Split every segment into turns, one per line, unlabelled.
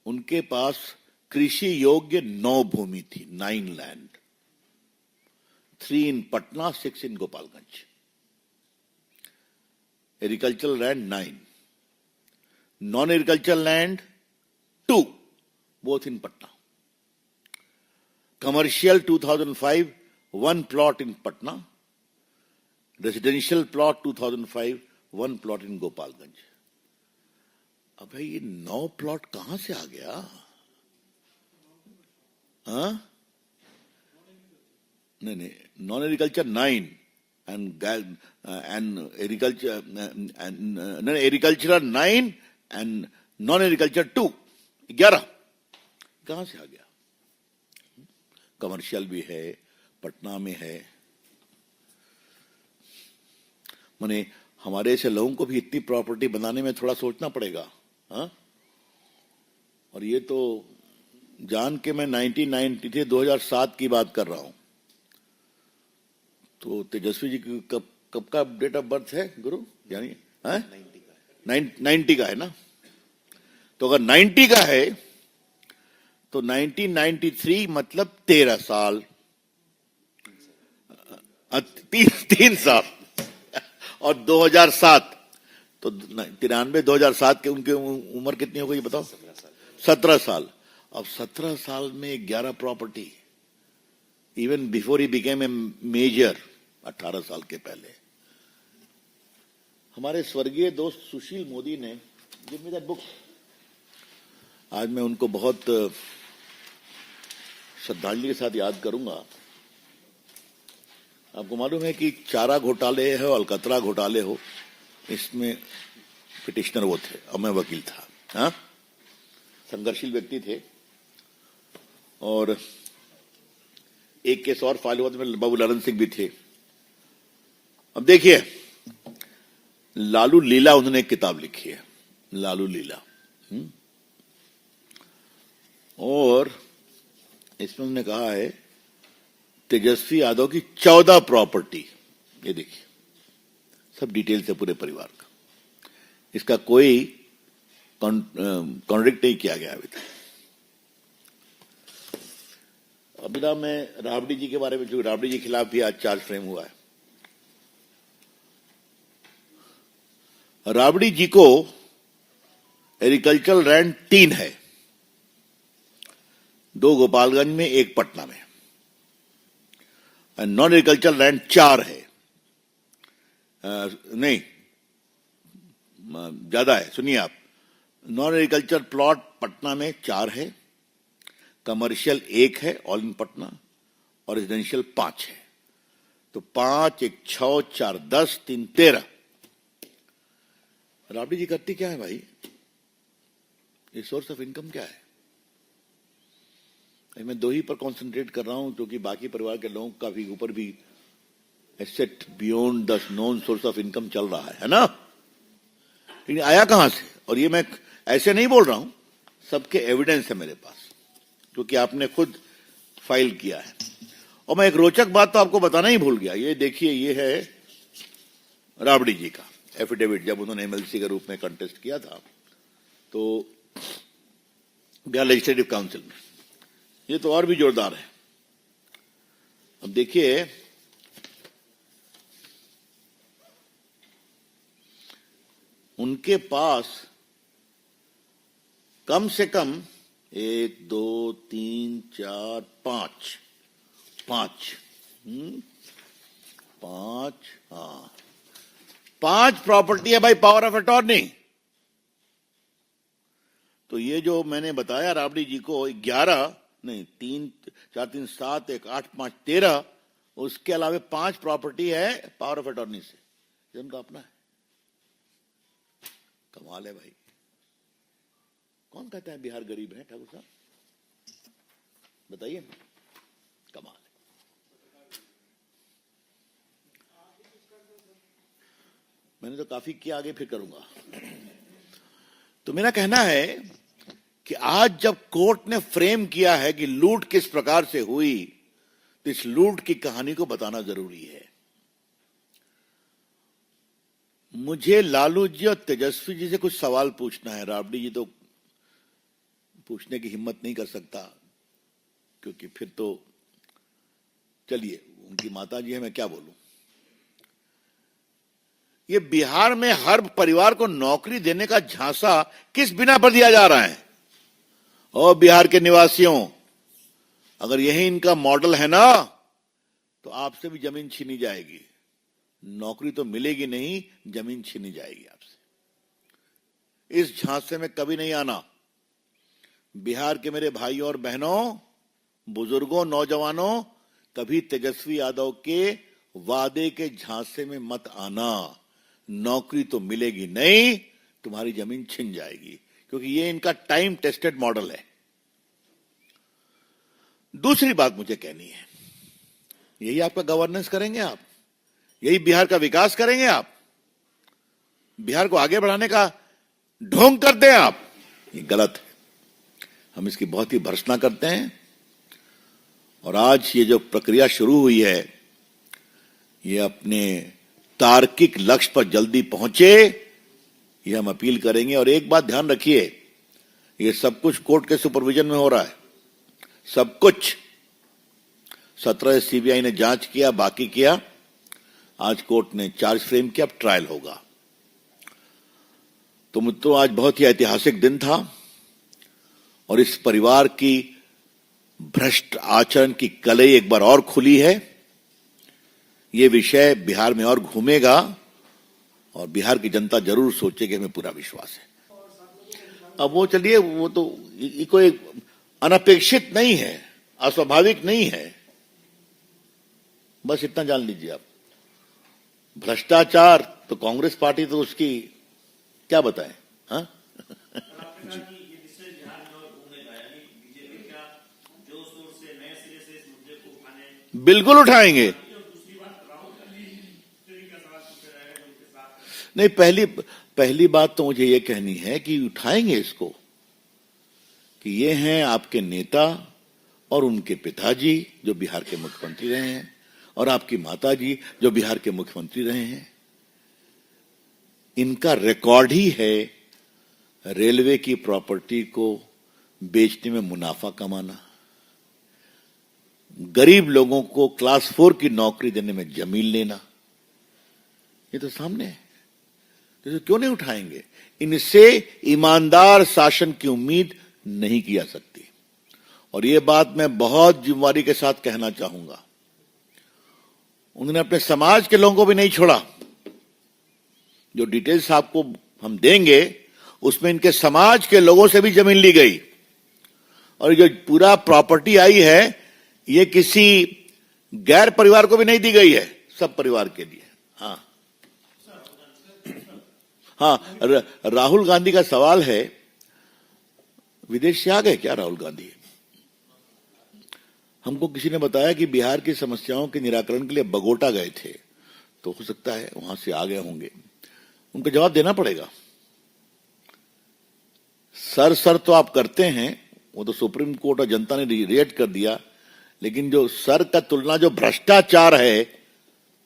उनके पास कृषि योग्य 9 भूमि थी, 9 land, 3 in Patna, 6 in Gopalganj. Agricultural land 9, non agricultural land 2, both in Patna. Commercial 2005, 1 plot in Patna. Residential plot 2005, 1 plot in Gopalganj. अब भाई ये 9 प्लॉट कहां से आ गया? हाँ, नहीं, non agriculture 9 and agriculture agricultural 9 and non agriculture 2, 11 कहां से आ गया? कमर्शियल भी है, पटना में है। माने हमारे ऐसे लोगों को भी इतनी प्रॉपर्टी बनाने में थोड़ा सोचना पड़ेगा। हाँ, और ये तो जान के मैं 1993 2007 की बात कर रहा हूं। तो तेजस्वी जी कब का डेट ऑफ बर्थ है गुरु? यानी 90 का है ना? तो अगर 90 का है तो 1993 मतलब 13 साल, 3 साल, और 2007 तो 93 2007 के उनकी उम्र कितनी हो गई बताओ? 17 साल। अब 17 साल में 11 property, even before he became a major, 18 साल के पहले। हमारे स्वर्गीय दोस्त सुशील मोदी ने गिव मी दैट बुक। आज मैं उनको बहुत श्रद्धांजलि के साथ याद करूंगा। आपको मालूम है कि चारा घोटाले हो, अलकतरा घोटाले हो, इसमें पिटिशनर वो थे और मैं वकील था। हाँ, संघर्षशील व्यक्ति थे। और एक केस और फाइल हुआ था, बाबू लालन सिंह भी थे। अब देखिए, लालू लीला उन्होंने एक किताब लिखी है, लालू लीला। और इसमें उन्होंने कहा है तेजस्वी यादव की 14 प्रॉपर्टी, ये देखिए सब डिटेल से पूरे परिवार का, इसका कोई कॉन्ट्रडिक्ट नहीं किया गया अभी तक। अभी ना मैं राबड़ी जी के बारे में, जो राबड़ी जी के खिलाफ भी आज चार्ज फ्रेम हुआ है। राबड़ी जी को एग्रीकल्चरल लैंड 3 है, 2 गोपालगंज में, 1 पटना में। नॉन एग्रीकल्चरल लैंड 4 है, नहीं ज्यादा है, सुनिए आप। नॉन एग्रीकल्चर प्लॉट पटना में 4 है, कमर्शियल 1 है ऑल इन पटना, और रेजिडेंशियल 5 है। तो 5, 1, 6, 4, 10, 3, 13। राबड़ी जी करती क्या है भाई? ये सोर्स ऑफ इनकम क्या है? मैं 2 ही पर कॉन्सेंट्रेट कर रहा हूं, क्योंकि बाकी परिवार के लोगों का भी ऊपर भी asset beyond the non source of income चल रहा है ना? लेकिन आया कहां से? और ये मैं ऐसे नहीं बोल रहा हूं, सबके एविडेंस है मेरे पास, क्योंकि आपने खुद फाइल किया है। और मैं एक रोचक बात तो आपको बताना ही भूल गया। ये देखिए, ये है राबड़ी जी का एफिडेविट, जब उन्होंने एमएलसी के रूप में कंटेस्ट किया था तो बिहार लेजिस्लेटिव काउंसिल में। ये तो और भी जोरदार है। अब देखिए, उनके पास कम से कम 1, 2, 3, 4, 5, 5 प्रॉपर्टी है भाई, पावर ऑफ अटॉर्नी। तो ये जो मैंने बताया राबड़ी जी को 11 नहीं, 3, 4, 3, 7, 1, 8, 5, 13, उसके अलावा 5 प्रॉपर्टी है पावर ऑफ अटॉर्नी से, ये उनका अपना है। कमाल है भाई। कौन कहता है बिहार गरीब है ठाकुर साहब? बताइए, कमाल है। मैंने तो काफी किया, आगे फिर करूंगा। तो मेरा कहना है कि आज जब कोर्ट ने फ्रेम किया है कि लूट किस प्रकार से हुई, तो इस लूट की कहानी को बताना जरूरी है। मुझे लालू जी और तेजस्वी जी से कुछ सवाल पूछना है। राबड़ी जी तो पूछने की हिम्मत नहीं कर सकता, क्योंकि फिर तो चलिए, उनकी माता जी है, मैं क्या बोलूं। ये बिहार में हर परिवार को नौकरी देने का झांसा किस बिना पर दिया जा रहा है? और बिहार के निवासियों, अगर यही इनका मॉडल है ना, तो आपसे भी जमीन छीनी जाएगी। नौकरी तो मिलेगी नहीं, जमीन छीनी जाएगी आपसे। इस झांसे में कभी नहीं आना। बिहार के मेरे भाइयों और बहनों, बुजुर्गों, नौजवानों, कभी तेजस्वी यादव के वादे के झांसे में मत आना। नौकरी तो मिलेगी नहीं, तुम्हारी जमीन छिन जाएगी, क्योंकि ये इनका टाइम टेस्टेड मॉडल है। दूसरी बात मुझे कहनी है, यही आपका गवर्नेंस करेंगे आप? यही बिहार का विकास करेंगे आप? बिहार को आगे बढ़ाने का ढोंग कर दें आप? ये गलत है। हम इसकी बहुत ही भर्त्सना करते हैं। और आज ये जो प्रक्रिया शुरू हुई है, ये अपने तार्किक लक्ष्य पर जल्दी पहुंचे, ये हम अपील करेंगे। और एक बात ध्यान रखिए, ये सब कुछ कोर्ट के सुपरविजन में हो रहा है। सब कुछ 17 सीबीआई ने जांच किया, बाकी किया, आज कोर्ट ने चार्ज फ्रेम किया, अब ट्रायल होगा। तो मित्रों, आज बहुत ही ऐतिहासिक दिन था और इस परिवार की भ्रष्ट आचरण की कलई एक बार और खुली है। ये विषय बिहार में और घूमेगा और बिहार की जनता जरूर सोचेगी, हमें पूरा विश्वास है। अब वो चलिए, वो तो कोई अनपेक्षित नहीं है, अस्वाभाविक नहीं है, बस इतना जान लीजिए आप। भ्रष्टाचार तो कांग्रेस पार्टी तो उसकी क्या बताएं, हाँ? बिल्कुल उठाएंगे। नहीं, पहली बात तो मुझे ये कहनी है कि उठाएंगे इसको, कि ये हैं आपके नेता और उनके पिताजी जो बिहार के मुख्यमंत्री रहे हैं, और आपकी माताजी जो बिहार के मुख्यमंत्री रहे हैं। इनका रिकॉर्ड ही है रेलवे की प्रॉपर्टी को बेचने में मुनाफा कमाना, गरीब लोगों को क्लास 4 की नौकरी देने में जमीन लेना। ये तो सामने है, तो क्यों नहीं उठाएंगे? इनसे ईमानदार शासन की उम्मीद नहीं की जा सकती। और ये बात मैं बहुत जिम्मेदारी के साथ कहना चाहूंगा, उन्होंने अपने समाज के लोगों को भी नहीं छोड़ा। जो डिटेल्स आपको हम देंगे, उसमें इनके समाज के लोगों से भी जमीन ली गई। और जो पूरा प्रॉपर्टी आई है, ये किसी गैर परिवार को भी नहीं दी गई है, सब परिवार के लिए। हाँ हाँ, राहुल गांधी का सवाल है, विदेश से आ गए क्या राहुल गांधी? हमको किसी ने बताया कि बिहार की समस्याओं के निराकरण के लिए बगोटा गए थे, तो हो सकता है वहां से आ गए होंगे। उनको जवाब देना पड़ेगा। सर तो आप करते हैं, वो तो सुप्रीम कोर्ट और जनता ने रिएक्ट कर दिया, लेकिन जो सर का तुलना जो भ्रष्टाचार है,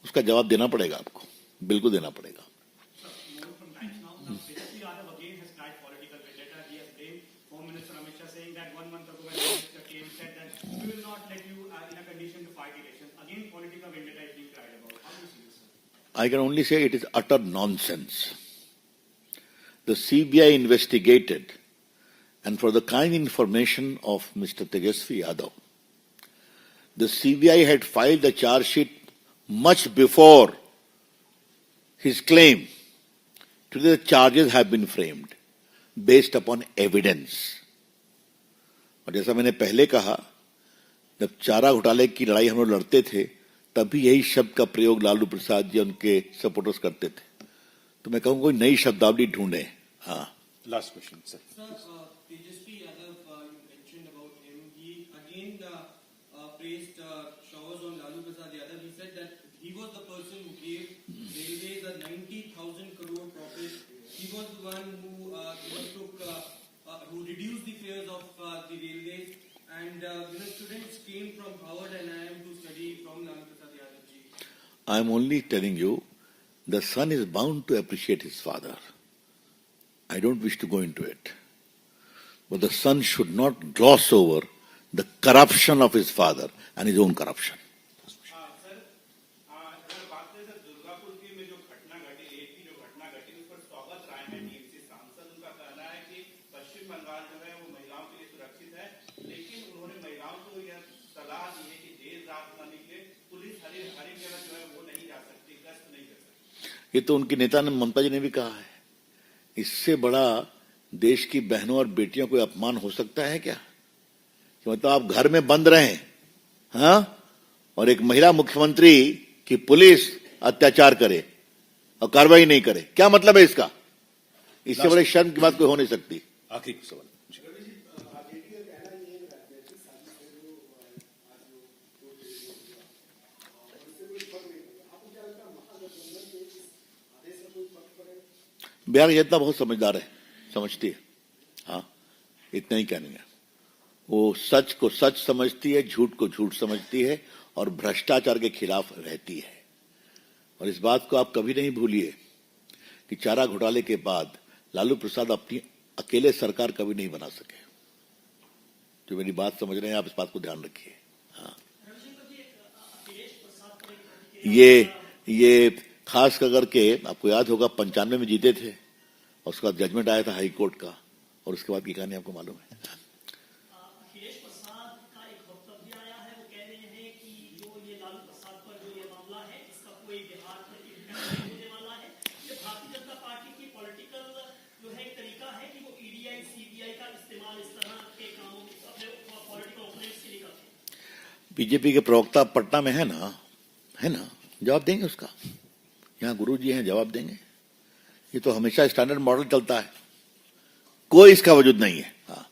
उसका जवाब देना पड़ेगा आपको, बिल्कुल देना पड़ेगा। I can only say it is utter nonsense. The CBI investigated, and for the kind information of Mr. Tejasvi Yadav, the CBI had filed the charge sheet much before his claim. Today the charges have been framed based upon evidence. और जैसा मैंने पहले कहा, जब चारा घोटाले की लड़ाई हम लोग लड़ते थे, तब भी यही शब्द का प्रयोग लालू प्रसाद जी उनके सपोर्टर्स करते थे। तो मैं कहूंगा कोई नई शब्दावली ढूंढे। हाँ, last question sir.
Tejashwi Yadav, you mentioned about him. He again praised showers on Lalu Prasad Yadav. He said that he was the person who gave railways a 90,000 crore profit. He was the one who who reduced the fares of the railways, and students came from Howard and IIM to study from Lalu Prasad Yadav ji.
I am only telling you, the son is bound to appreciate his father. I don't wish to go into it. But the son should not gloss over the corruption of his father and his own corruption.
Sir अगर बात करें sir Durgapur की में जो घटना घटी rape की जो घटना घटी उस पर स्वागत राय है टीएमसी सांसद उनका कहना है कि पश्चिम बंगाल जो है वो महिलाओं के लिए सुरक्षित है लेकिन उन्होंने महिलाओं को यह सलाह दी है कि देर रात न निकले पुलिस हर एक जगह जो है वो नहीं जा सकती गश्त नहीं कर सकती।
ये तो उनकी नेता ने ममता जी ने भी कहा है। इससे बड़ा देश की बहनों और बेटियों को अपमान हो सकता है क्या कि मतलब आप घर में बंद रहें, हाँ, और एक महिला मुख्यमंत्री की पुलिस अत्याचार करे और कार्रवाई नहीं करे, क्या मतलब है इसका? इससे बड़े शर्म की बात कोई हो नहीं सकती।
आखिरी सवाल
बिहार की जनता बहुत समझदार है, समझती है, हाँ, इतना ही कहने है। वो सच को सच समझती है, झूठ को झूठ समझती है और भ्रष्टाचार के खिलाफ रहती है। और इस बात को आप कभी नहीं भूलिए कि चारा घोटाले के बाद लालू प्रसाद अपनी अकेले सरकार कभी नहीं बना सके। जो मेरी बात समझ रहे हैं आप, इस बात को ध्यान रखिए। हाँ, ये खास करके आपको याद होगा 95 में जीते थे और उसके बाद जजमेंट आया था हाई कोर्ट का और उसके बाद की कहानी आपको मालूम है।
अखिलेश प्रसाद का एक वक्तव्य आया है, वो कह रहे हैं कि जो ये लालू प्रसाद पर जो ये मामला है इसका कोई बिहार में इम्पैक्ट नहीं होने वाला है। ये भारतीय जनता पार्टी की पॉलिटिकल जो है एक तरीका है कि वो ईडीआई सीबीआई का इस्तेमाल इस तरह के कामों में अपने पॉलिटिकल ओपोनेंट्स के लिए करते हैं।
बीजेपी के प्रवक्ता पटना में है ना, जवाब देंगे उसका। यहाँ गुरु जी हैं, जवाब देंगे। ये तो हमेशा स्टैंडर्ड मॉडल चलता है, कोई इसका वजूद नहीं है। हाँ,